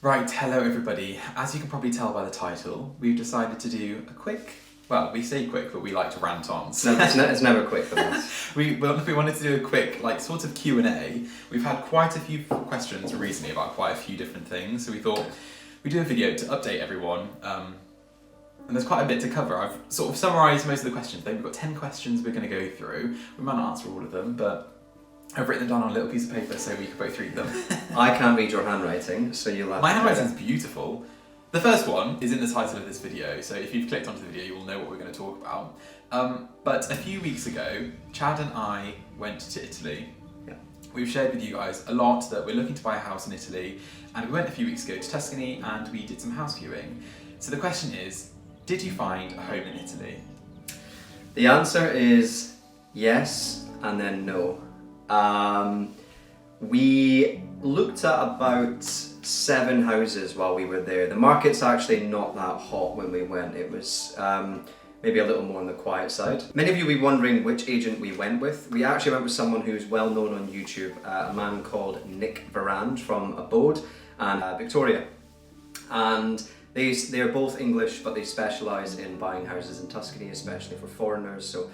Right, hello everybody. As you can probably tell by the title, we've decided to do a quick, well, we say quick, but we like to rant on. So it's never quick for us. we wanted to do a quick, sort of Q&A. We've had quite a few questions recently about quite a few different things, so we thought we'd do a video to update everyone. And there's quite a bit to cover. I've sort of summarised most of the questions. We've got 10 questions we're going to go through. We might not answer all of them, but I've written them down on a little piece of paper so we can both read them. I can't read your handwriting, so you'll have My handwriting's beautiful. The first one is in the title of this video, so if you've clicked onto the video, you will know what we're going to talk about. But a few weeks ago, Chad and I went to Italy. Yeah. We've shared with you guys a lot that we're looking to buy a house in Italy, and we went a few weeks ago to Tuscany and we did some house viewing. So the question is, did you find a home in Italy? The answer is yes and then no. We looked at about 7 houses while we were there. The market's actually not that hot when we went. It was maybe a little more on the quiet side. Many of you will be wondering which agent we went with. We actually went with someone who's well known on YouTube, a man called Nick Varand from Abode and Victoria. And they're both English, but they specialise in buying houses in Tuscany, especially for foreigners, so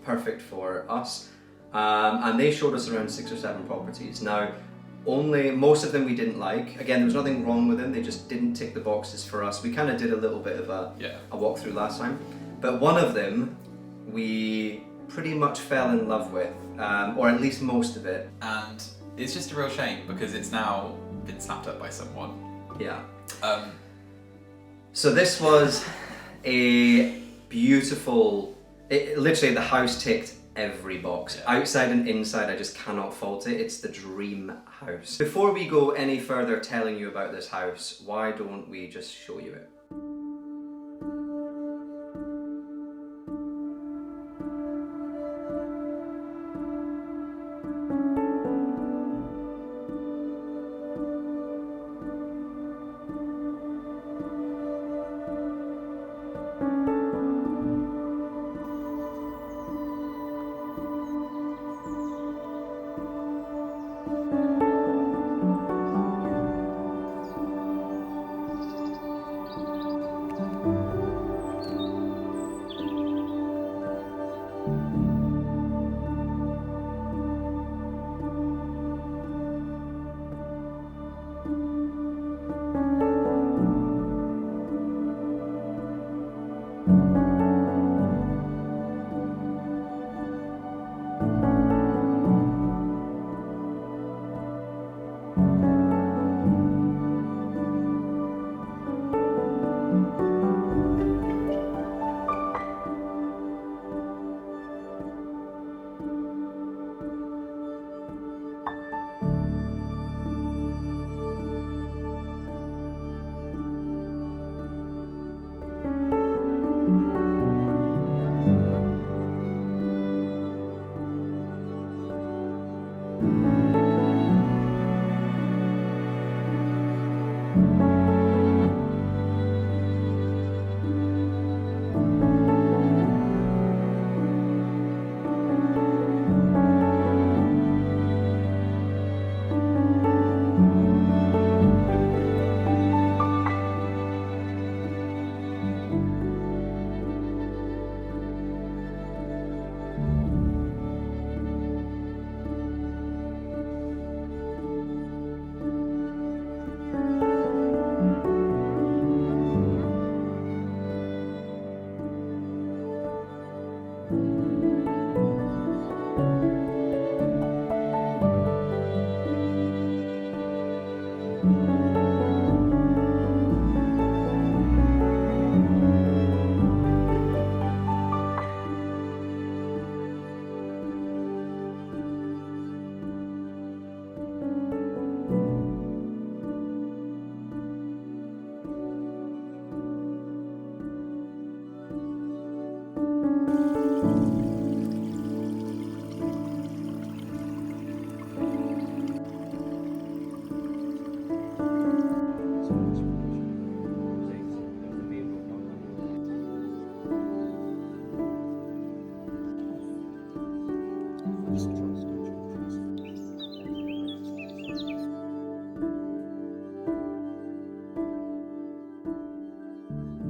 perfect for us. And they showed us around 6 or 7 properties. Now, most of them we didn't like. Again, there was nothing wrong with them, they just didn't tick the boxes for us. We kind of did a little bit of a walkthrough last time. But one of them, we pretty much fell in love with, or at least most of it. And it's just a real shame because it's now been snapped up by someone. Yeah. So this was a beautiful, literally the house ticked every box. Yeah. Outside and inside, I just cannot fault it. It's the dream house. Before we go any further telling you about this house, why don't we just show you it?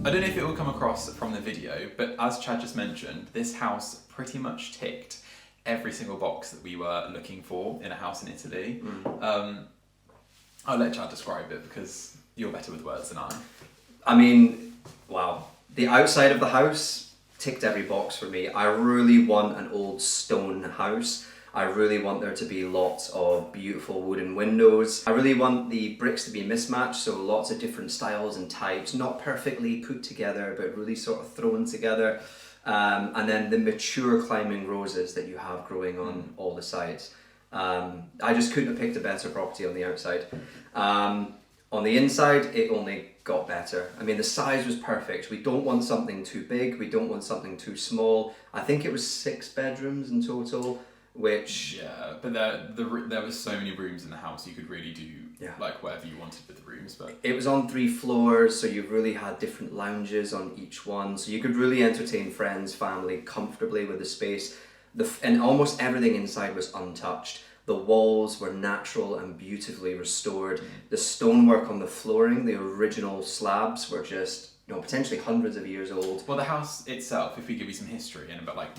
I don't know if it will come across from the video, but as Chad just mentioned, this house pretty much ticked every single box that we were looking for in a house in Italy. I'll let Chad describe it because you're better with words than I. I mean, wow. The outside of the house ticked every box for me. I really want an old stone house. I really want there to be lots of beautiful wooden windows. I really want the bricks to be mismatched, so lots of different styles and types, not perfectly put together, but really sort of thrown together. And then the mature climbing roses that you have growing on all the sides. I just couldn't have picked a better property on the outside. On the inside, it only got better. I mean, the size was perfect. We don't want something too big. We don't want something too small. I think it was 6 bedrooms in total. Which but there was so many rooms in the house, you could really do like whatever you wanted with the rooms. But it was on 3 floors, so you really had different lounges on each one, so you could really entertain friends, family comfortably with the space. And almost everything inside was untouched. The walls were natural and beautifully restored. The stonework on the flooring, the original slabs, were just potentially hundreds of years old. Well, the house itself, if we give you some history and about like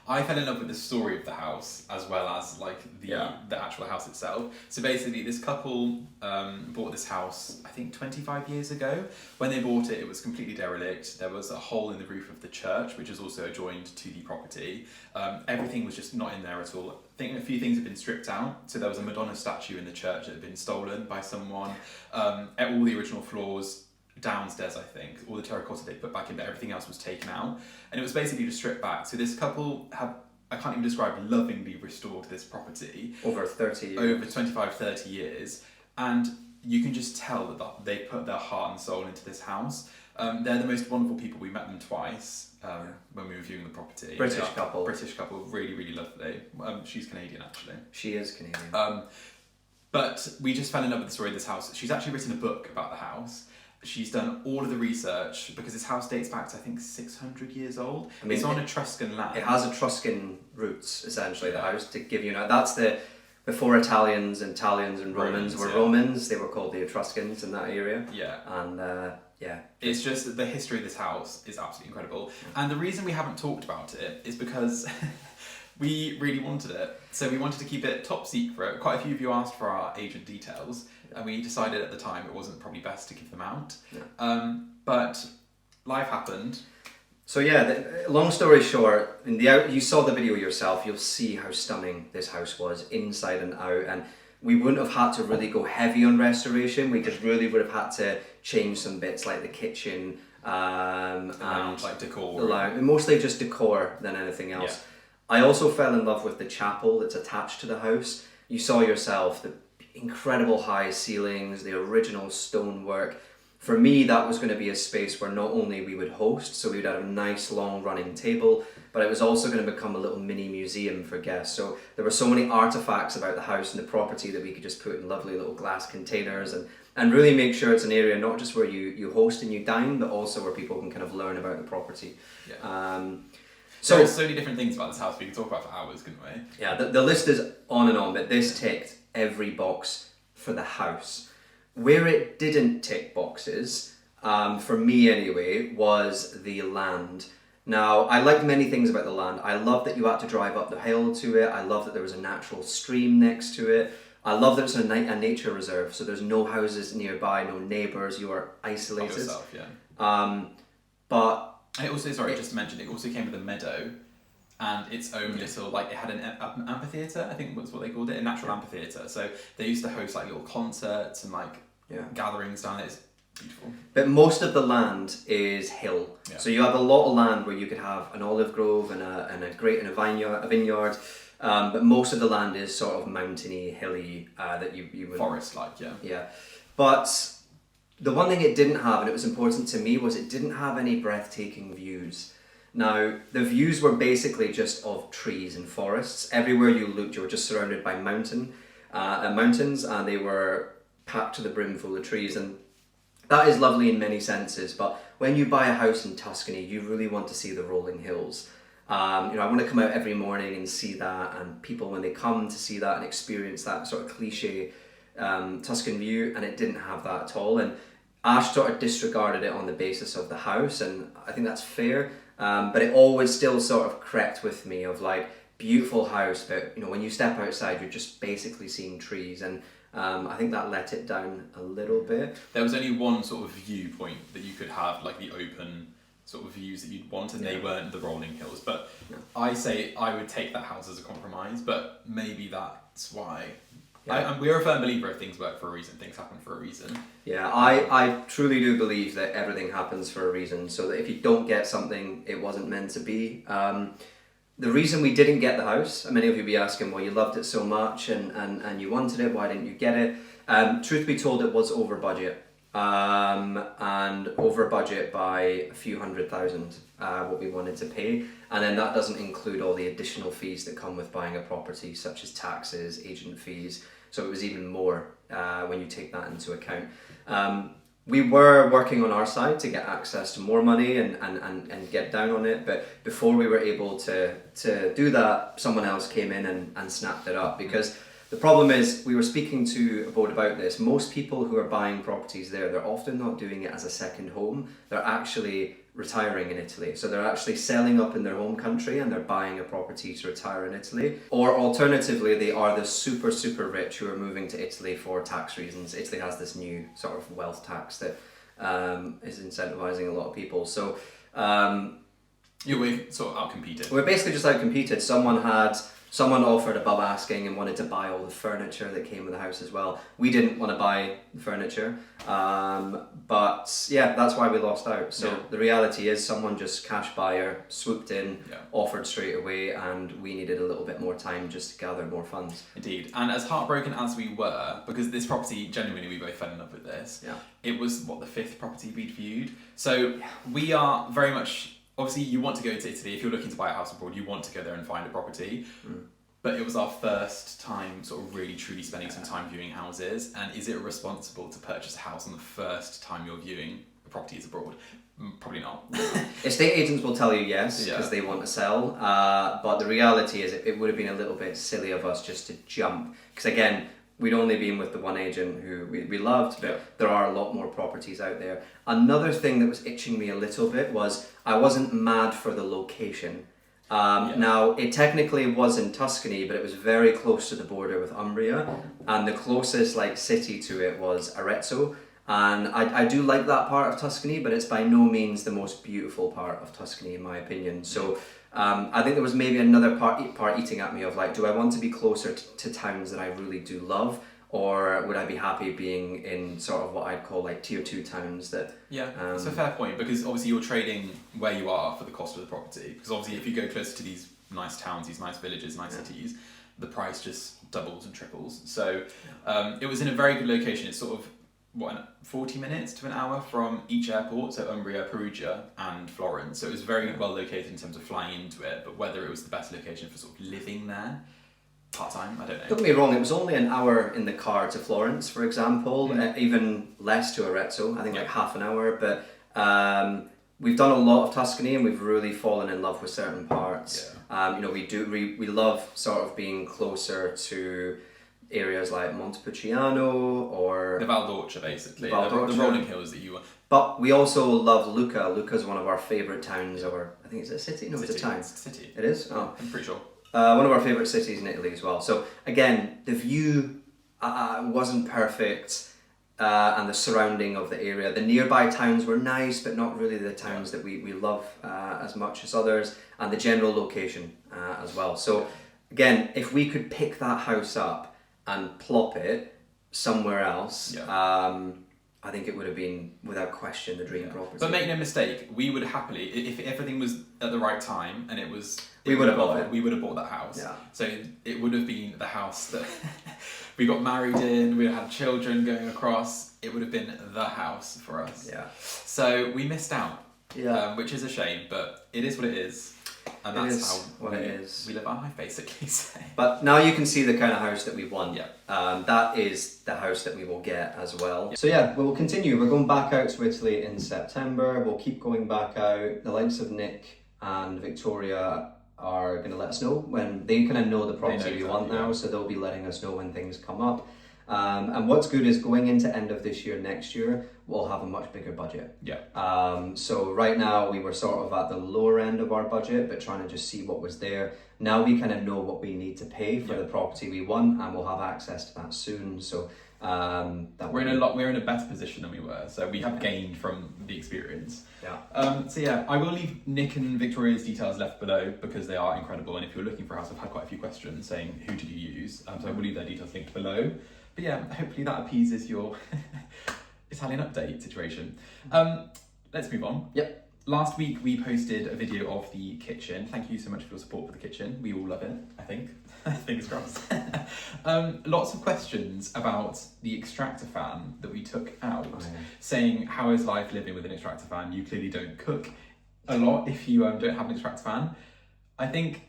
I fell in love with the story of the house as well as like the actual house itself. So basically, this couple bought this house, I think 25 years ago. When they bought it, it was completely derelict. There was a hole in the roof of the church, which is also adjoined to the property. Everything was just not in there at all. I think a few things had been stripped out. So there was a Madonna statue in the church that had been stolen by someone. All the original floors downstairs, I think, all the terracotta they put back in, but everything else was taken out, and it was basically just stripped back. So this couple have, I can't even describe, lovingly restored this property over 30 years, over 25-30 years, and you can just tell that they put their heart and soul into this house. They're the most wonderful people. We met them twice when we were viewing the property. British couple, really, really lovely. She's Canadian, actually. She is Canadian. But we just fell in love with the story of this house. She's actually written a book about the house. She's done all of the research because this house dates back to, I think, 600 years old. I mean, it's on Etruscan land. It has Etruscan roots, essentially, the house, to give you that's before Italians and Romans were Romans, they were called the Etruscans in that area. Yeah. And it's just the history of this house is absolutely incredible. And the reason we haven't talked about it is because we really wanted it. So we wanted to keep it top secret. Quite a few of you asked for our agent details, and we decided at the time it wasn't probably best to give them out. Yeah. But life happened. So long story short, you saw the video yourself, you'll see how stunning this house was inside and out, and we wouldn't have had to really go heavy on restoration. We just really would have had to change some bits like the kitchen and like decor. Mostly just decor than anything else. Yeah. I also fell in love with the chapel that's attached to the house. You saw yourself the incredible high ceilings, the original stonework. For me, that was going to be a space where not only we would host, so we would have a nice long running table, but it was also going to become a little mini museum for guests. So there were so many artifacts about the house and the property that we could just put in lovely little glass containers and really make sure it's an area not just where you host and you dine, but also where people can kind of learn about the property. Yeah. So there's so many different things about this house we could talk about for hours, couldn't we? Yeah, the list is on and on, but this ticked every box for the house. Where it didn't tick boxes, for me anyway, was the land. Now, I liked many things about the land. I loved that you had to drive up the hill to it. I loved that there was a natural stream next to it. I love that it's a nature reserve, so there's no houses nearby, no neighbours, you are isolated. Yourself, yeah. But and it also, just to mention, it also came with a meadow and its own little, it had an amphitheatre, I think that's what they called it, a natural amphitheatre. So they used to host little concerts and gatherings down there. It's beautiful. But most of the land is hill. Yeah. So you have a lot of land where you could have an olive grove and a vineyard. But most of the land is sort of mountainy, hilly, that you would... Forest-like, yeah. Yeah. But the one thing it didn't have, and it was important to me, was it didn't have any breathtaking views. Now, the views were basically just of trees and forests. Everywhere you looked, you were just surrounded by mountains, and they were packed to the brim full of trees. And that is lovely in many senses, but when you buy a house in Tuscany, you really want to see the rolling hills. I want to come out every morning and see that, and people, when they come to see that and experience that sort of cliche Tuscan view, and it didn't have that at all. And Ash sort of disregarded it on the basis of the house, and I think that's fair. But it always still sort of crept with me of like, beautiful house, but you know, when you step outside, you're just basically seeing trees, and I think that let it down a little bit. There was only one sort of viewpoint that you could have, like the open sort of views that you'd want, and they weren't the rolling hills. But I say I would take that house as a compromise, but maybe that's why. And we're a firm believer if things work for a reason, things happen for a reason. Yeah, I truly do believe that everything happens for a reason, so that if you don't get something, it wasn't meant to be. The reason we didn't get the house, and many of you will be asking, well, you loved it so much and you wanted it, why didn't you get it? Truth be told, it was over budget. And over budget by a few $100,000, what we wanted to pay. And then that doesn't include all the additional fees that come with buying a property, such as taxes, agent fees. So it was even more when you take that into account. We were working on our side to get access to more money and get down on it, but before we were able to do that, someone else came in and snapped it up, because the problem is, we were speaking to a board about this, most people who are buying properties there, they're often not doing it as a second home, they're actually retiring in Italy. So they're actually selling up in their home country and they're buying a property to retire in Italy. Or alternatively, they are the super, super rich who are moving to Italy for tax reasons. Italy has this new sort of wealth tax that is incentivizing a lot of people. So we're sort of outcompeted. We're basically just outcompeted. Someone offered above asking and wanted to buy all the furniture that came with the house as well. We didn't want to buy the furniture, but yeah, that's why we lost out. So the reality is, someone just cash buyer swooped in, offered straight away, and we needed a little bit more time just to gather more funds. Indeed, and as heartbroken as we were, because this property, genuinely we both fell in love with this, it was the 5th property we'd viewed. So we are very much... Obviously, you want to go to Italy. If you're looking to buy a house abroad, you want to go there and find a property. But it was our first time sort of really truly spending some time viewing houses. And is it responsible to purchase a house on the first time you're viewing a property abroad? Probably not. Estate agents will tell you yes, because they want to sell. But the reality is, it would have been a little bit silly of us just to jump. Because again, we'd only been with the one agent who we loved, but there are a lot more properties out there. Another thing that was itching me a little bit was, I wasn't mad for the location. Now, it technically was in Tuscany, but it was very close to the border with Umbria, and the closest city to it was Arezzo. And I do like that part of Tuscany, but it's by no means the most beautiful part of Tuscany, in my opinion. So I think there was maybe another part eating at me of do I want to be closer to towns that I really do love, or would I be happy being in sort of what I'd call tier 2 towns that... It's a fair point, because obviously you're trading where you are for the cost of the property. Because obviously if you go closer to these nice towns, these nice villages, nice cities, the price just doubles and triples. So it was in a very good location. It's sort of 40 minutes to an hour from each airport, so Umbria, Perugia and Florence. So it was very well located in terms of flying into it, but whether it was the best location for sort of living there part-time, I don't know. Don't get me wrong, it was only an hour in the car to Florence, for example, even less to Arezzo, I think half an hour, but we've done a lot of Tuscany and we've really fallen in love with certain parts. We love sort of being closer to areas like Montepulciano or... The Val d'Orcia, basically. The rolling hills that you were... But we also love Lucca. Lucca's one of our favourite towns, or I think it's a city? No, it's a town. It's a city. It is? Oh. I'm pretty sure. One of our favourite cities in Italy as well. So again, the view wasn't perfect, and the surrounding of the area. The nearby towns were nice, but not really the towns that we love as much as others, and the general location as well. So again, if we could pick that house up and plop it somewhere else, I think it would have been, without question, the dream property. But make no mistake, we would happily, if everything was at the right time and it was... We would have bought it. We would have bought that house. Yeah. So it would have been the house that we got married in, we had children going across, it would have been the house for us. Yeah. So we missed out, which is a shame, but it is what it is. And that's we live our life, basically. So. But now you can see the kind of house that we want. That is the house that we will get as well. So we'll continue. We're going back out to Italy in September. We'll keep going back out. The likes of Nick and Victoria are going to let us know when they kind of know the property we want now. So they'll be letting us know when things come up. And what's good is going into end of this year, next year, we'll have a much bigger budget. Yeah. So right now we were sort of at the lower end of our budget, but trying to just see what was there. Now we kind of know what we need to pay for the property we want, and we'll have access to that soon. So we're in a better position than we were, so we have gained from the experience. So yeah, I will leave Nick and Victoria's details left below because they are incredible, and if you're looking for a house, I've had quite a few questions saying who did you use, so I will leave their details linked below. But yeah, hopefully that appeases your Italian update situation. Let's move on. Yep. Last week we posted a video of the kitchen. Thank you so much for your support for the kitchen. We all love it, I think. Fingers crossed. Lots of questions about the extractor fan that we took out, saying how is life living with an extractor fan? You clearly don't cook a lot if you don't have an extractor fan. I think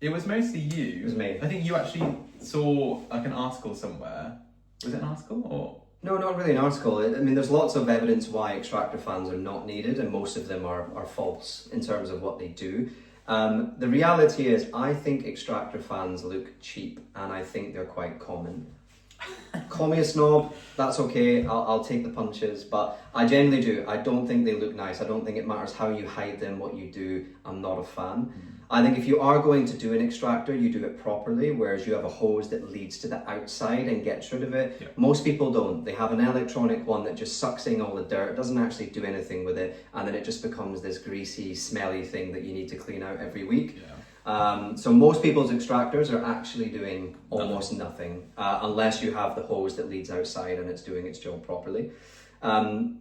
it was mostly you. It was me. I think you actually saw like an article somewhere. Was it an article or? No, not really an article. I mean, there's lots of evidence why extractor fans are not needed, and most of them are false in terms of what they do. The reality is, I think extractor fans look cheap, and I think they're quite common. Call me a snob, that's okay, I'll take the punches, but I genuinely do. I don't think they look nice. I don't think it matters how you hide them, what you do. I'm not a fan. I think if you are going to do an extractor, you do it properly, whereas you have a hose that leads to the outside and gets rid of it. Yep. Most people don't. They have an electronic one that just sucks in all the dirt, doesn't actually do anything with it, and then it just becomes this greasy, smelly thing that you need to clean out every week. Yeah. So most people's extractors are actually doing almost nothing, unless you have the hose that leads outside and it's doing its job properly.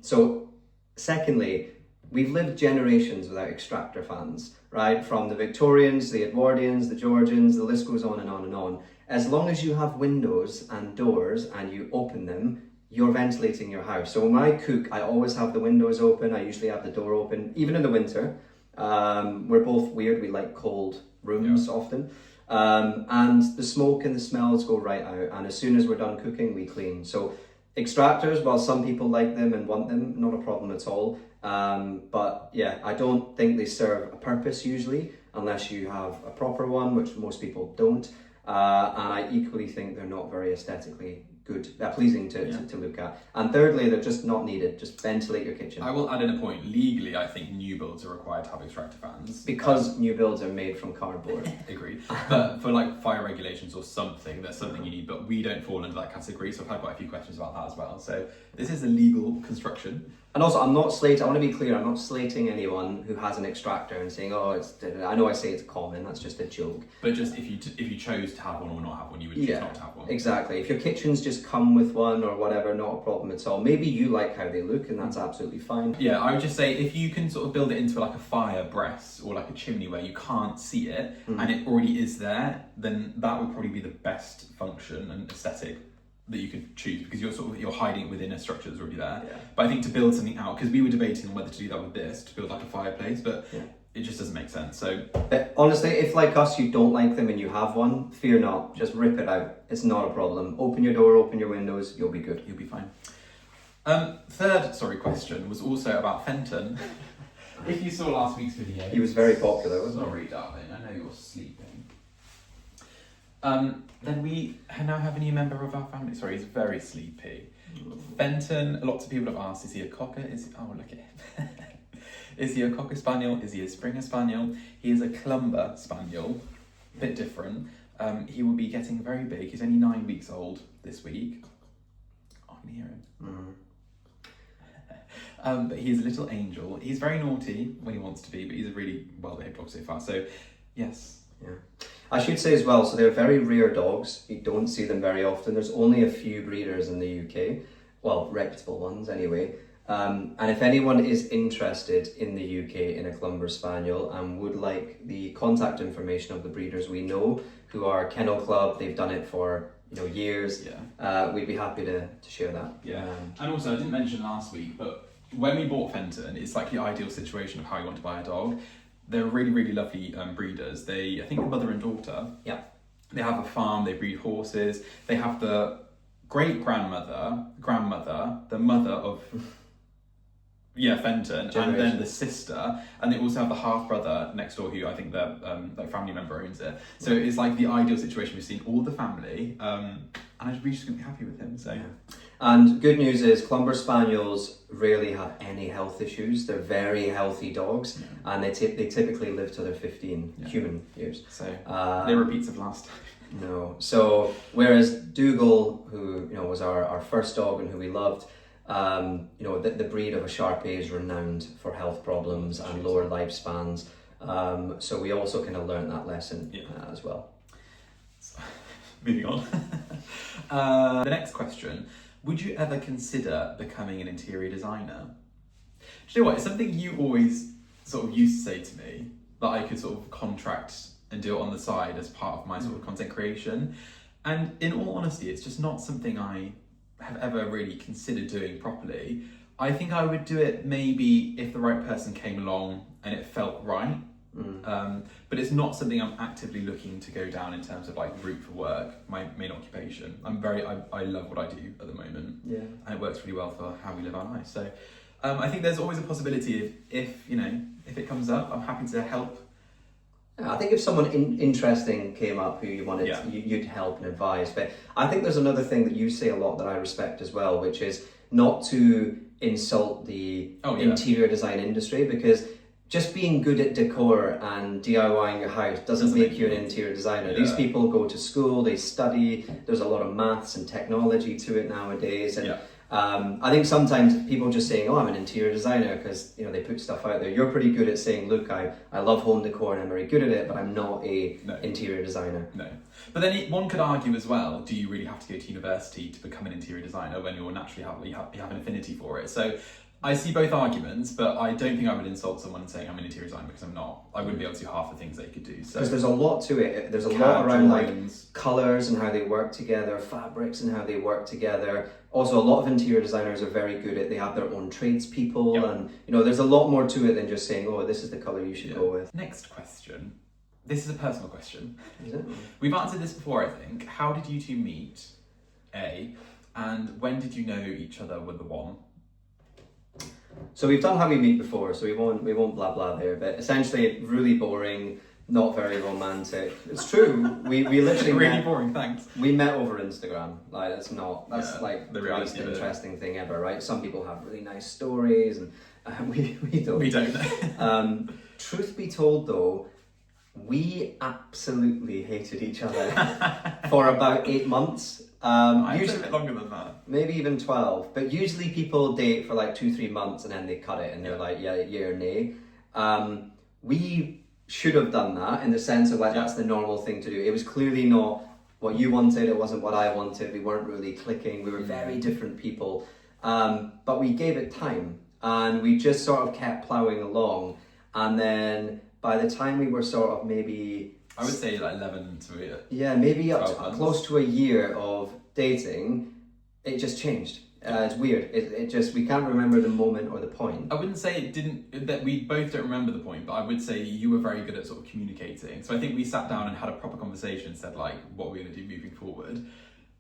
So secondly, we've lived generations without extractor fans, right? From the Victorians, the Edwardians, the Georgians, the list goes on and on and on. As long as you have windows and doors and you open them, you're ventilating your house. So when I cook, I always have the windows open. I usually have the door open, even in the winter. We're both weird. We like cold rooms often. And the smoke and the smells go right out. And as soon as we're done cooking, we clean. So extractors, while some people like them and want them, not a problem at all. But yeah, I don't think they serve a purpose usually, unless you have a proper one, which most people don't. And I equally think they're not very aesthetically good, pleasing to look at. And thirdly, they're just not needed. Just ventilate your kitchen. I will add in a point. Legally, I think new builds are required to have extractor fans. Because new builds are made from cardboard. Agreed. But for like fire regulations or something, that's something you need, but we don't fall into that category, so I've had quite a few questions about that as well. So this is a legal construction. And also, I'm not slating, I want to be clear, I'm not slating anyone who has an extractor and saying, oh, I know I say it's common, that's just a joke. But just if you chose to have one or not have one, you would choose not to have one. Exactly. If your kitchens just come with one or whatever, not a problem at all. Maybe you like how they look and that's absolutely fine. Yeah, I would just say if you can sort of build it into like a fire breast or like a chimney where you can't see it and it already is there, then that would probably be the best function and aesthetic that you could choose, because you're hiding it within a structure that's already there. Yeah. But I think to build something out, because we were debating on whether to do that with this, to build like a fireplace, but it just doesn't make sense. So but honestly, if like us, you don't like them and you have one, fear not, just rip it out. It's not a problem. Open your door, open your windows, you'll be good. You'll be fine. Third question was also about Fenton. If you saw last week's video, He was very popular, wasn't he? Sorry, darling, I know you're sleeping. Then we now have a new member of our family. Sorry, he's very sleepy. Fenton, lots of people have asked, is he a cocker? Oh, look at him. Is he a cocker spaniel? Is he a Springer spaniel? He is a clumber spaniel, a bit different. He will be getting very big. He's only 9 weeks old this week. Oh, I can hear him. But he's a little angel. He's very naughty when he wants to be, but he's a really well-behaved dog so far. So, yes. Yeah. I should say as well, so they're very rare dogs. You don't see them very often. There's only a few breeders in the UK. Well, reputable ones anyway. And if anyone is interested in the UK in a Clumber Spaniel and would like the contact information of the breeders we know, who are Kennel Club, they've done it for years, we'd be happy to share that. Yeah. And also, I didn't mention last week, but when we bought Fenton, it's like the ideal situation of how you want to buy a dog. They're really, really lovely breeders. I think, mother and daughter. Yeah. They have a farm, they breed horses. They have the great-grandmother, the mother of Fenton, and then the sister, and they also have the half brother next door who I think their like family member owns it. So it's like the ideal situation. We've seen all the family, and we just gonna be happy with him. So. Yeah. And good news is Clumber Spaniels rarely have any health issues. They're very healthy dogs, and they typically live till they're 15 human years. So no repeats of last time. No. So whereas Dougal, who was our first dog and who we loved, the breed of a Sharpei is renowned for health problems and lower lifespans. So we also kind of learned that lesson as well. So, moving on. The next question. Would you ever consider becoming an interior designer? Do you know what? It's something you always sort of used to say to me, that I could sort of contract and do it on the side as part of my sort of content creation. And in all honesty, it's just not something I have ever really considered doing properly. I think I would do it maybe if the right person came along and it felt right. But it's not something I'm actively looking to go down in terms of like route for work, my main occupation. I love what I do at the moment, and it works really well for how we live our lives. So I think there's always a possibility of if it comes up, I'm happy to help. I think if someone interesting came up who you wanted, you'd help and advise. But I think there's another thing that you say a lot that I respect as well, which is not to insult the interior design industry, because just being good at decor and DIYing your house doesn't make you an interior designer. These people go to school, they study, there's a lot of maths and technology to it nowadays. And I think sometimes people just saying, I'm an interior designer because they put stuff out there. You're pretty good at saying, look, I love home decor and I'm very good at it, but I'm not a interior designer. No. But then one could argue as well, do you really have to go to university to become an interior designer when you're naturally you have an affinity for it? So I see both arguments, but I don't think I would insult someone saying I'm an interior designer, because I'm not. I wouldn't be able to do half the things they could do. So because there's a lot to it. There's a lot around like colours and how they work together, fabrics and how they work together. Also, a lot of interior designers are very good at, they have their own tradespeople, and there's a lot more to it than just saying, this is the colour you should go with. Next question. This is a personal question. Is it? We've answered this before, I think. How did you two meet? A. And when did you know each other were the one? So we've done how we meet before, so we won't blah blah there, but essentially really boring, not very romantic. It's true. We literally really boring, thanks. We met over Instagram. Like that's like the least interesting thing ever, right? Some people have really nice stories, and we don't. We don't. Truth be told, though, we absolutely hated each other for about 8 months. Usually a bit longer than that. Maybe even 12. But usually people date for like 2-3 months and then they cut it and they're like, yeah or nay. We should have done that in the sense of like that's the normal thing to do. It was clearly not what you wanted, it wasn't what I wanted, we weren't really clicking, we were very different people. But we gave it time and we just sort of kept ploughing along, and then by the time we were sort of maybe, I would say like 11 to maybe up to, close to a year of dating, it just changed. It's weird. It just, we can't remember the moment or the point. I wouldn't say it didn't, that we both don't remember the point, but I would say you were very good at sort of communicating. So I think we sat down and had a proper conversation and said like, what we're going to do moving forward.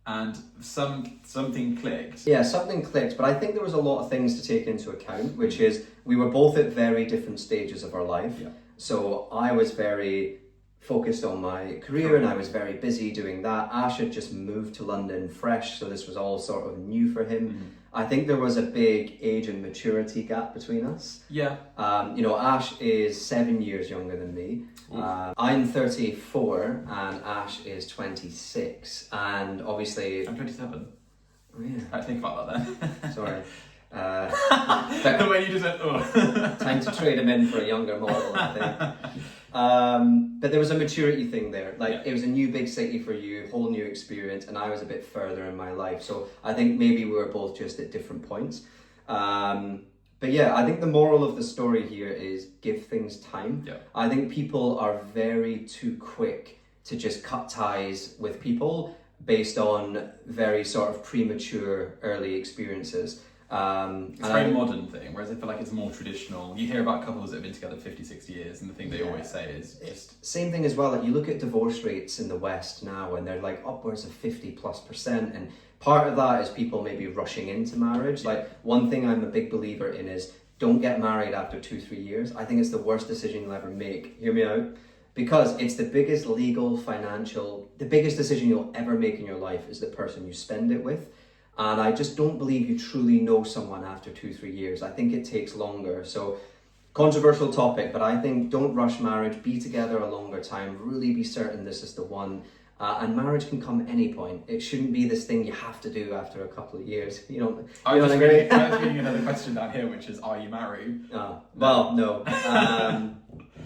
And something clicked. Yeah, something clicked, but I think there was a lot of things to take into account, which is we were both at very different stages of our life. Yeah. So I was very focused on my career and I was very busy doing that. Ash had just moved to London fresh, so this was all sort of new for him. Mm-hmm. I think there was a big age and maturity gap between us. Yeah. Ash is 7 years younger than me. I'm 34 and Ash is 26, and obviously... I'm 27. Oh yeah. I think about that then. Sorry. The way you just went, oh. Time to trade him in for a younger model, I think. But there was a maturity thing there. It was a new big city for you, whole new experience, and I was a bit further in my life. So I think maybe we were both just at different points. But yeah, I think the moral of the story here is give things time. Yeah. I think people are very too quick to just cut ties with people based on very sort of premature early experiences. It's a very modern thing, whereas I feel like it's more traditional. You hear about couples that have been together 50, 60 years, and the thing they always say is just... Same thing as well, like you look at divorce rates in the West now, and they're like upwards of 50+%, and Part of that is people maybe rushing into marriage. Like, one thing I'm a big believer in is don't get married after 2-3 years. I think it's the worst decision you'll ever make. Hear me out. Because it's the biggest legal, financial, the biggest decision you'll ever make in your life is the person you spend it with. And I just don't believe you truly know someone after 2-3 years. I think it takes longer. So, controversial topic, but I think don't rush marriage. Be together a longer time. Really be certain this is the one. And marriage can come at any point. It shouldn't be this thing you have to do after a couple of years. I was reading another question down here, which is, are you married? Well, no.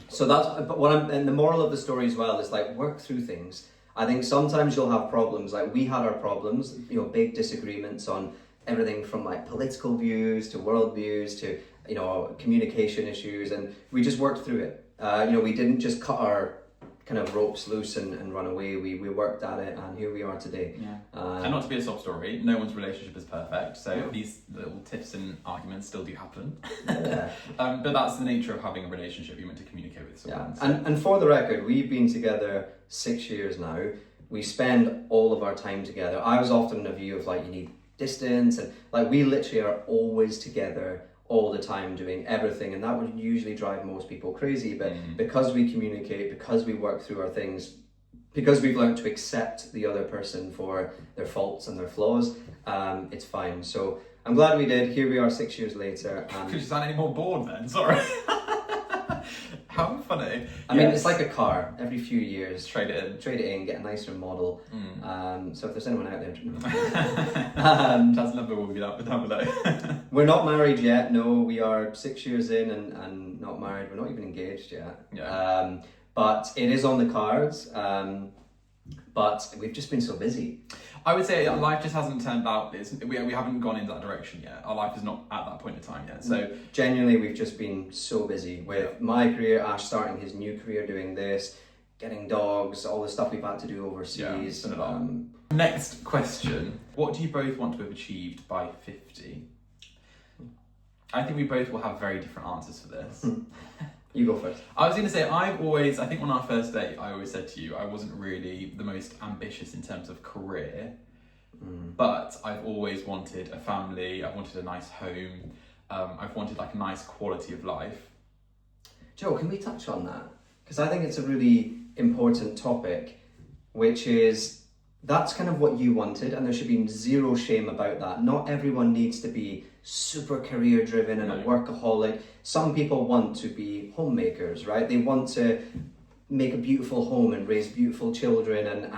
So that's, but and the moral of the story as well is like, work through things. I think sometimes you'll have problems. Like, we had our problems, big disagreements on everything from like political views to world views to, communication issues. And we just worked through it. We didn't just cut our kind of ropes loose and run away. We worked at it, and here we are today. And not to be a sob story, no one's relationship is perfect, so these little tips and arguments still do happen. But that's the nature of having a relationship. You're meant to communicate with someone. And for the record, we've been together 6 years now. We spend all of our time together. I was often in a view of like, you need distance, and like, we literally are always together all the time doing everything, and that would usually drive most people crazy. But because we communicate, because we work through our things, because we've learned to accept the other person for their faults and their flaws, it's fine. So I'm glad we did. Here we are 6 years later. Could you sound any more bored then? Sorry. How funny. I mean, it's like a car. Every few years, trade it in, get a nicer model. So if there's anyone out there, Chad's number will be down below. We're not married yet. No, we are 6 years in and not married. We're not even engaged yet. But it is on the cards. But we've just been so busy. I would say life just hasn't turned out. We haven't gone in that direction yet. Our life is not at that point in time yet. So genuinely, we've just been so busy with my career, Ash starting his new career doing this, getting dogs, all the stuff we've had to do overseas. Next question. What do you both want to have achieved by 50? I think we both will have very different answers for this. You go first. I was going to say, I think on our first date, I always said to you, I wasn't really the most ambitious in terms of career, but I've always wanted a family, I've wanted a nice home, I've wanted like a nice quality of life. Joe, can we touch on that? Because I think it's a really important topic, which is, that's kind of what you wanted, and there should be zero shame about that. Not everyone needs to be super career driven and a workaholic. Some people want to be homemakers, right? They want to make a beautiful home and raise beautiful children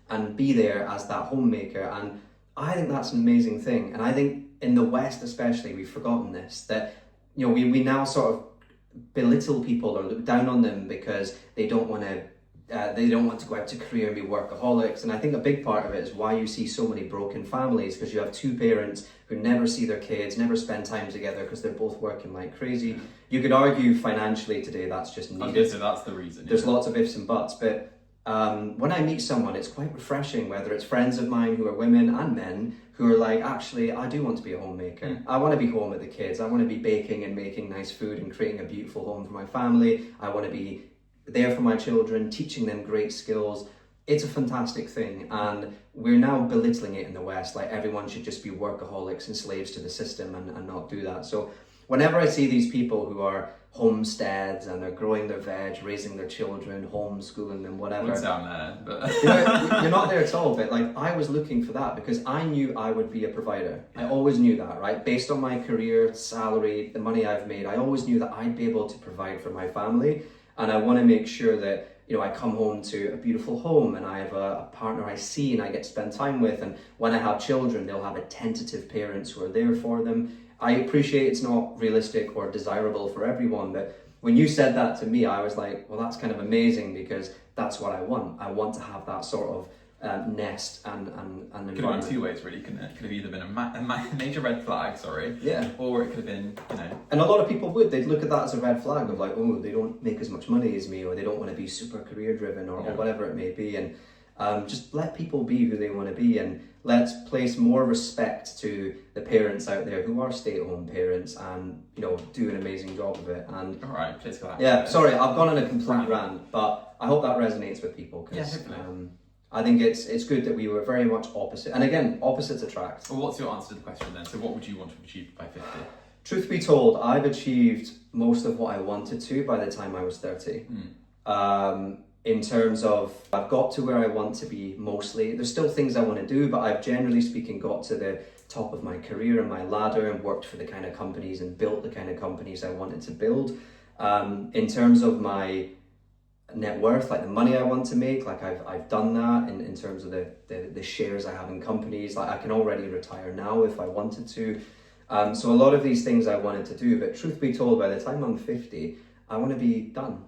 and be there as that homemaker. And I think that's an amazing thing. And I think in the West especially, we've forgotten this, that we now sort of belittle people or look down on them because they don't want to go out to career and be workaholics. And I think a big part of it is why you see so many broken families, because you have two parents who never see their kids, never spend time together because they're both working like crazy. You could argue financially today that's just needed. So that's the reason. There's lots of ifs and buts, but when I meet someone, it's quite refreshing, whether it's friends of mine who are women and men who are like, actually, I do want to be a homemaker. I want to be home with the kids. I want to be baking and making nice food and creating a beautiful home for my family. I want to be there for my children, teaching them great skills. It's a fantastic thing, and we're now belittling it in the West, like everyone should just be workaholics and slaves to the system and not do that. So whenever I see these people who are homesteads and they're growing their veg, raising their children, homeschooling them, whatever. What's down there? But you're not there at all, but like I was looking for that because I knew I would be a provider. I always knew that, right? Based on my career, salary, the money I've made, I always knew that I'd be able to provide for my family. And I want to make sure that, I come home to a beautiful home and I have a partner I see and I get to spend time with. And when I have children, they'll have attentive parents who are there for them. I appreciate it's not realistic or desirable for everyone, but when you said that to me, I was like, well, that's kind of amazing because that's what I want. I want to have that sort of nest and environment. Could have gone two ways, really, couldn't it? Could have either been a major red flag, or it could have been, And a lot of people they'd look at that as a red flag of like, oh, they don't make as much money as me, or they don't want to be super career driven, or whatever it may be. And just let people be who they want to be, and let's place more respect to the parents out there who are stay-at-home parents and do an amazing job of it. And all right, please go ahead. Yeah, sorry, I've gone on a complete rant, but I hope that resonates with people because I think it's good that we were very much opposite. And again, opposites attract. Well, what's your answer to the question then? So what would you want to achieve by 50? Truth be told, I've achieved most of what I wanted to by the time I was 30. In terms of, I've got to where I want to be mostly. There's still things I want to do, but I've generally speaking got to the top of my career and my ladder and worked for the kind of companies and built the kind of companies I wanted to build. In terms of my net worth, like the money I want to make, like I've done that in terms of the shares I have in companies. Like I can already retire now if I wanted to. So a lot of these things I wanted to do, but truth be told, by the time I'm 50, I want to be done.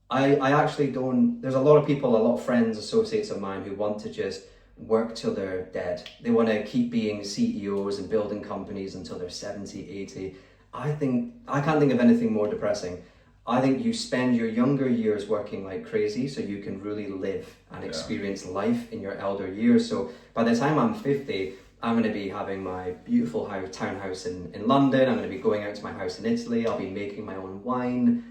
I actually don't, there's a lot of people, a lot of friends, associates of mine who want to just work till they're dead. They want to keep being CEOs and building companies until they're 70, 80. I can't think of anything more depressing. I think you spend your younger years working like crazy so you can really live and experience life in your elder years. So by the time I'm 50, I'm going to be having my beautiful townhouse in London. I'm going to be going out to my house in Italy. I'll be making my own wine.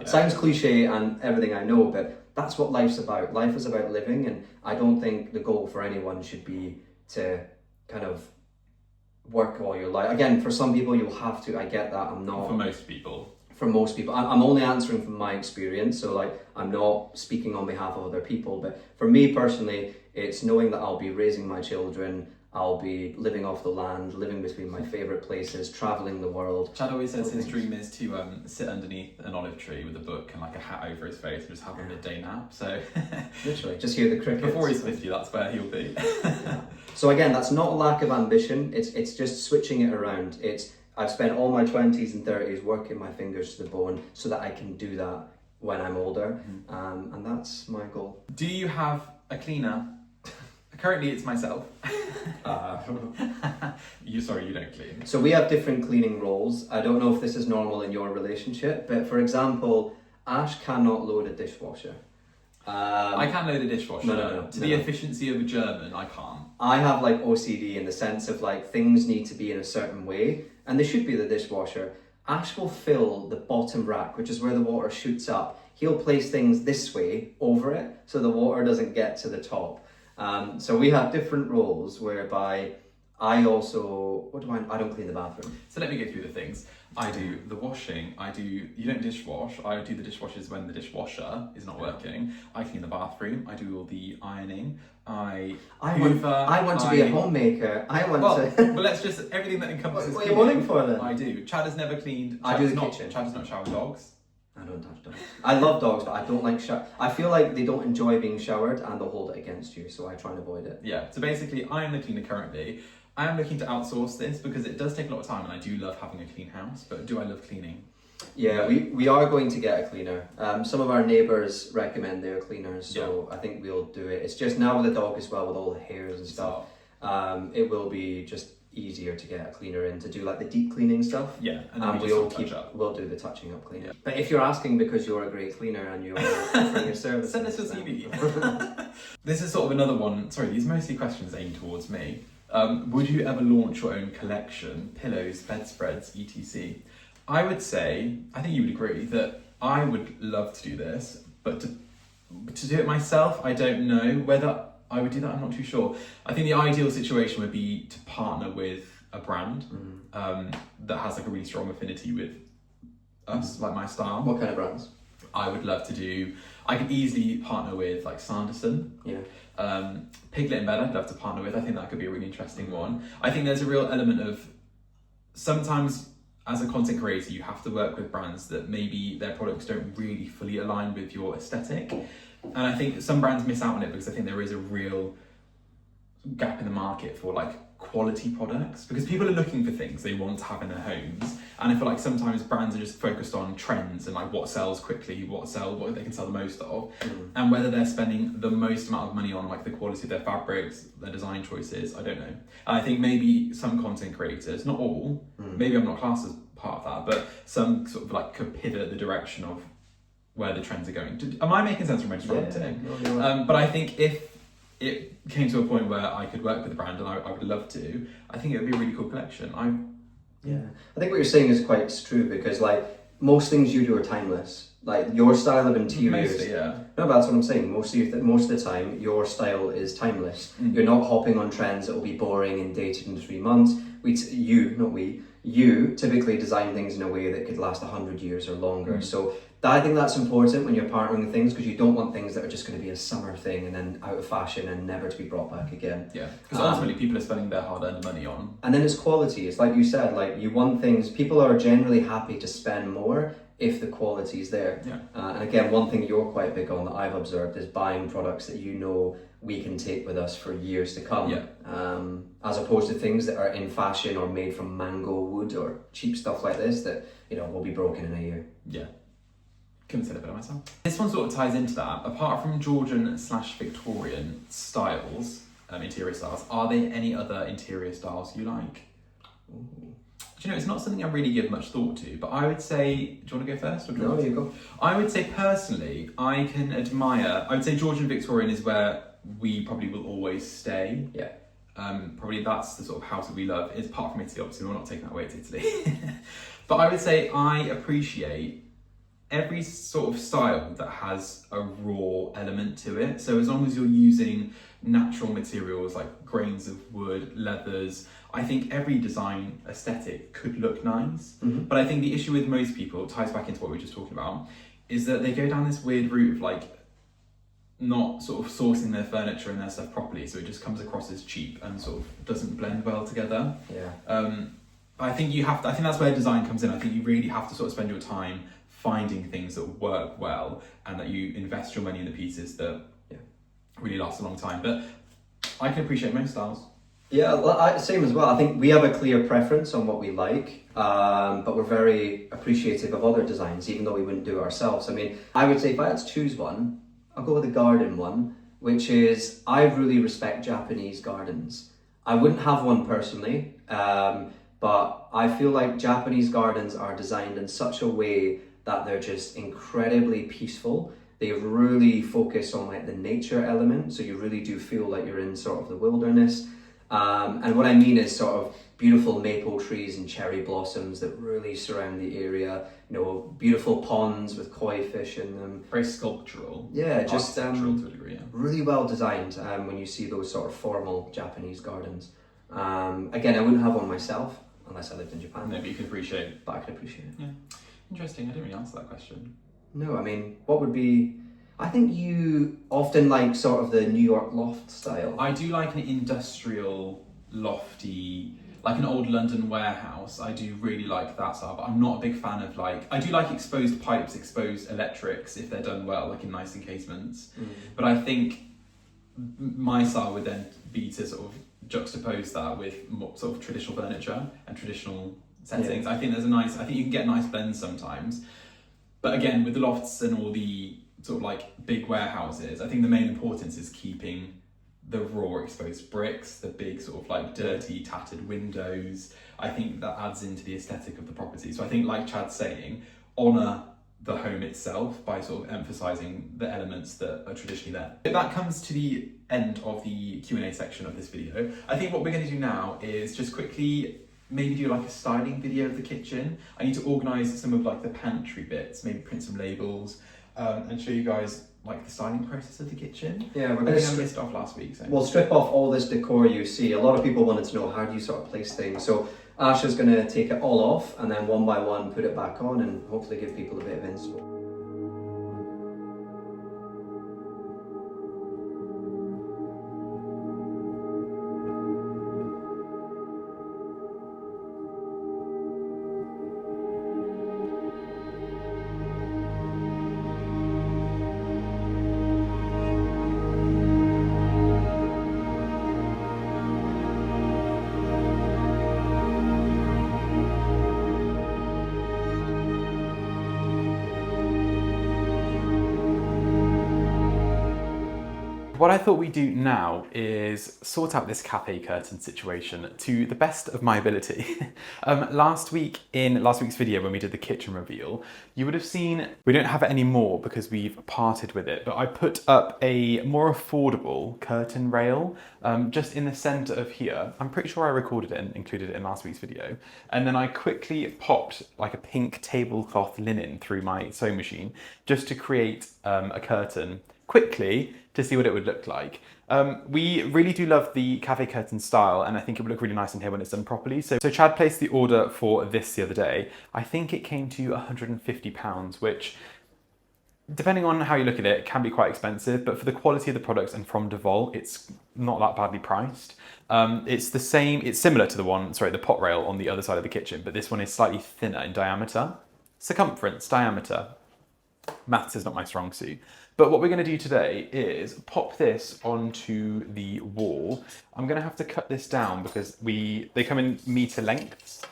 Sounds cliche and everything I know, but that's what life's about. Life is about living, and I don't think the goal for anyone should be to kind of work all your life. Again, for some people you'll have to, I get that. I'm not... For most people. For most people. I'm only answering from my experience, so like I'm not speaking on behalf of other people, but for me personally, it's knowing that I'll be raising my children, I'll be living off the land, living between my favourite places, travelling the world. Chad always says his dream is to sit underneath an olive tree with a book and like a hat over his face and just have a midday nap. So literally, just hear the crickets. Before he's 50, that's where he'll be. So again, that's not a lack of ambition. It's just switching it around. I've spent all my 20s and 30s working my fingers to the bone so that I can do that when I'm older, and that's my goal. Do you have a cleaner? Currently, it's myself. You don't clean. So we have different cleaning roles. I don't know if this is normal in your relationship, but for example, Ash cannot load a dishwasher. I can load a dishwasher. No. The efficiency of a German, I can't. I have like OCD in the sense of like things need to be in a certain way, and they should be the dishwasher. Ash will fill the bottom rack, which is where the water shoots up. He'll place things this way over it, so the water doesn't get to the top. So we have different roles whereby I also, I don't clean the bathroom. So let me go through the things. I do the washing, you don't dishwash, I do the dishwashers when the dishwasher is not working. I clean the bathroom, I do all the ironing, I want to be a homemaker. But let's just, everything that encompasses What are you wanting for then? I do. Chad has never cleaned. I do the kitchen. Chad does not shower dogs. I don't touch dogs. I love dogs, but I don't like shower. I feel like they don't enjoy being showered and they'll hold it against you, so I try and avoid it. Yeah, so basically I am the cleaner currently. I am looking to outsource this because it does take a lot of time and I do love having a clean house, but do I love cleaning? Yeah, we are going to get a cleaner. Some of our neighbours recommend their cleaners, so I think we'll do it. It's just now with the dog as well, with all the hairs and stuff, it will be just easier to get a cleaner in to do like the deep cleaning stuff. Yeah, and then we'll do the touching up cleaning. Yeah. But if you're asking because you're a great cleaner and you're offering your service, send us your CV. This is sort of another one. Sorry, these are mostly questions aimed towards me. Would you ever launch your own collection, pillows, bedspreads, etc.? I would say, I think you would agree, that I would love to do this, but to do it myself, I don't know whether I would do that. I'm not too sure. I think the ideal situation would be to partner with a brand that has like a really strong affinity with us, like my style. What kind of brands? I would love to do. I could easily partner with like Sanderson. Yeah. Piglet and Bed I'd love to partner with. I think that could be a really interesting one. I think there's a real element of sometimes as a content creator you have to work with brands that maybe their products don't really fully align with your aesthetic. And I think some brands miss out on it because I think there is a real gap in the market for like quality products because people are looking for things they want to have in their homes. And I feel like sometimes brands are just focused on trends and like what sells quickly, what they can sell the most of, and whether they're spending the most amount of money on like the quality of their fabrics, their design choices, I don't know. And I think maybe some content creators, not all, maybe I'm not classed as part of that, but some sort of like could pivot the direction of where the trends are going. Am I making sense from my description? Yeah. But I think if it came to a point where I could work with a brand and I would love to, I think it would be a really cool collection. I think what you're saying is quite true because like most things you do are timeless. Like your style of interiors. Mostly, yeah. No, but that's what I'm saying. Most of the time, your style is timeless. You're not hopping on trends that will be boring and dated in 3 months. You typically design things in a way that could last 100 years or longer. So I think that's important when you're partnering with things, because you don't want things that are just going to be a summer thing and then out of fashion and never to be brought back again. Yeah, because ultimately people are spending their hard-earned money on. And then it's quality. It's like you said, like you want things, people are generally happy to spend more if the quality is there. Yeah. And again, one thing you're quite big on that I've observed is buying products that you know we can take with us for years to come. Yeah. As opposed to things that are in fashion or made from mango wood or cheap stuff like this that, you know, will be broken in a year. Yeah. Couldn't say that better myself. This one sort of ties into that. Apart from Georgian/Victorian styles, interior styles, are there any other interior styles you like? Ooh. Do you know, it's not something I really give much thought to, but I would say, do you want to go first? Or do you No, want to? you go. I would say personally, I would say Georgian Victorian is where we probably will always stay. Yeah. Probably that's the sort of house that we love. It's apart from Italy, obviously, we're not taking that away to Italy. But I would say I appreciate every sort of style that has a raw element to it. So as long as you're using natural materials like grains of wood, leathers, I think every design aesthetic could look nice. But I think the issue with most people, ties back into what we were just talking about, is that they go down this weird route of like not sort of sourcing their furniture and their stuff properly, so it just comes across as cheap and sort of doesn't blend well together. Yeah. I think I think that's where design comes in. I think you really have to sort of spend your time finding things that work well and that you invest your money in the pieces that really last a long time. But I can appreciate most styles. Yeah, same as well. I think we have a clear preference on what we like, but we're very appreciative of other designs, even though we wouldn't do it ourselves. I mean, I would say if I had to choose one, I'll go with the garden one, which is, I really respect Japanese gardens. I wouldn't have one personally, but I feel like Japanese gardens are designed in such a way that they're just incredibly peaceful. They really focus on like the nature element, so you really do feel like you're in sort of the wilderness. And what I mean is sort of beautiful maple trees and cherry blossoms that really surround the area. You know, beautiful ponds with koi fish in them. Very sculptural. Yeah, just architectural to a degree. Yeah. Really well designed. When you see those sort of formal Japanese gardens. Again, I wouldn't have one myself unless I lived in Japan. Maybe you could appreciate. But I could appreciate it. Yeah. Interesting. I didn't really answer that question. No, I mean, what would be? I think you often like sort of the New York loft style. I do like an industrial, lofty, like an old London warehouse. I do really like that style, but I'm not a big fan of like, I do like exposed pipes, exposed electrics if they're done well, like in nice encasements. But I think my style would then be to sort of juxtapose that with more sort of traditional furniture and traditional settings. I think I think you can get nice blends sometimes. But again, with the lofts and all the sort of like big warehouses, I think the main importance is keeping the raw exposed bricks, the big sort of like dirty tattered windows. I think that adds into the aesthetic of the property. So I think, like Chad's saying, honour the home itself by sort of emphasising the elements that are traditionally there. That comes to the end of the Q&A section of this video. I think what we're going to do now is just quickly maybe do like a styling video of the kitchen. I need to organise some of like the pantry bits, maybe print some labels, and show you guys like the styling process of the kitchen. Yeah, I think I missed off last week. So. We'll strip off all this decor you see. A lot of people wanted to know, how do you sort of place things? So Ash is going to take it all off and then one by one put it back on and hopefully give people a bit of inspo. what I thought we'd do now is sort out this cafe curtain situation to the best of my ability. Last week's video when we did the kitchen reveal, you would have seen we don't have it anymore because we've parted with it, but I put up a more affordable curtain rail just in the center of here. I'm pretty sure I recorded it and included it in last week's video. And then I quickly popped like a pink tablecloth linen through my sewing machine just to create a curtain quickly to see what it would look like. We really do love the cafe curtain style, and I think it would look really nice in here when it's done properly. So Chad placed the order for this the other day. I think it came to £150, which, depending on how you look at it, can be quite expensive, but for the quality of the products and from DeVol, it's not that badly priced. It's similar to the pot rail on the other side of the kitchen, but this one is slightly thinner in diameter. Circumference, diameter. Maths is not my strong suit. But what we're going to do today is pop this onto the wall. I'm going to have to cut this down because they come in meter lengths.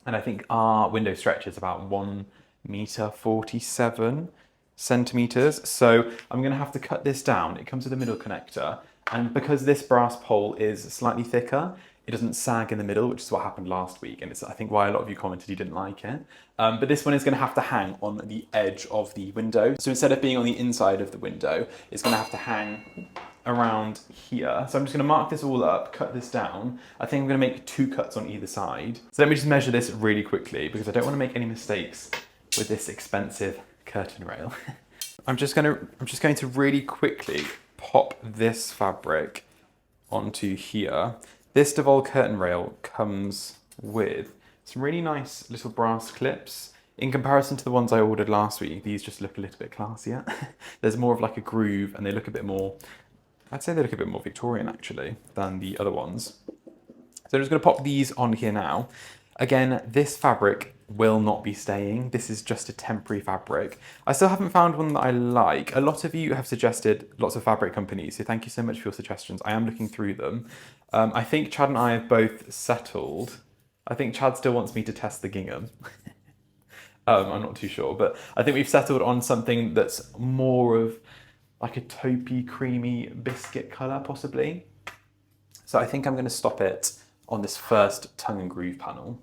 And I think our window stretch is about 1 meter 47 centimeters. So I'm going to have to cut this down. It comes with a middle connector. And because this brass pole is slightly thicker, it doesn't sag in the middle, which is what happened last week, and it's I think why a lot of you commented you didn't like it. But this one is going to have to hang on the edge of the window. So instead of being on the inside of the window, it's going to have to hang around here. So I'm just going to mark this all up, cut this down. I think I'm going to make 2 cuts on either side. So let me just measure this really quickly because I don't want to make any mistakes with this expensive curtain rail. I'm just going to really quickly pop this fabric onto here. This DeVol curtain rail comes with some really nice little brass clips. In comparison to the ones I ordered last week, these just look a little bit classier. There's more of like a groove and they look a bit more, I'd say they look a bit more Victorian actually than the other ones. So I'm just going to pop these on here now. Again, this fabric will not be staying. This is just a temporary fabric. I still haven't found one that I like. A lot of you have suggested lots of fabric companies, so thank you so much for your suggestions. I am looking through them. I think Chad and I have both settled. I think Chad still wants me to test the gingham. I'm not too sure, but I think we've settled on something that's more of like a taupey, creamy biscuit colour, possibly. So I think I'm going to stop it on this first tongue and groove panel.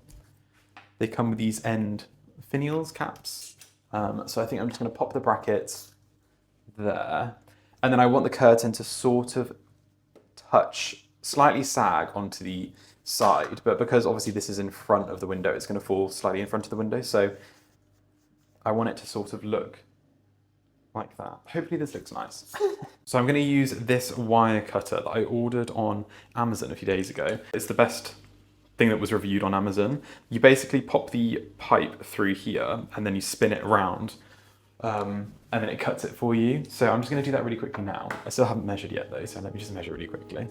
They come with these end finials caps. So I think I'm just going to pop the brackets there. And then I want the curtain to sort of slightly sag onto the side. But because obviously this is in front of the window, it's going to fall slightly in front of the window. So I want it to sort of look like that. Hopefully this looks nice. So I'm going to use this wire cutter that I ordered on Amazon a few days ago. It's the best thing that was reviewed on Amazon. You basically pop the pipe through here and then you spin it around and then it cuts it for you. So I'm just going to do that really quickly now. I still haven't measured yet though, so let me just measure really quickly.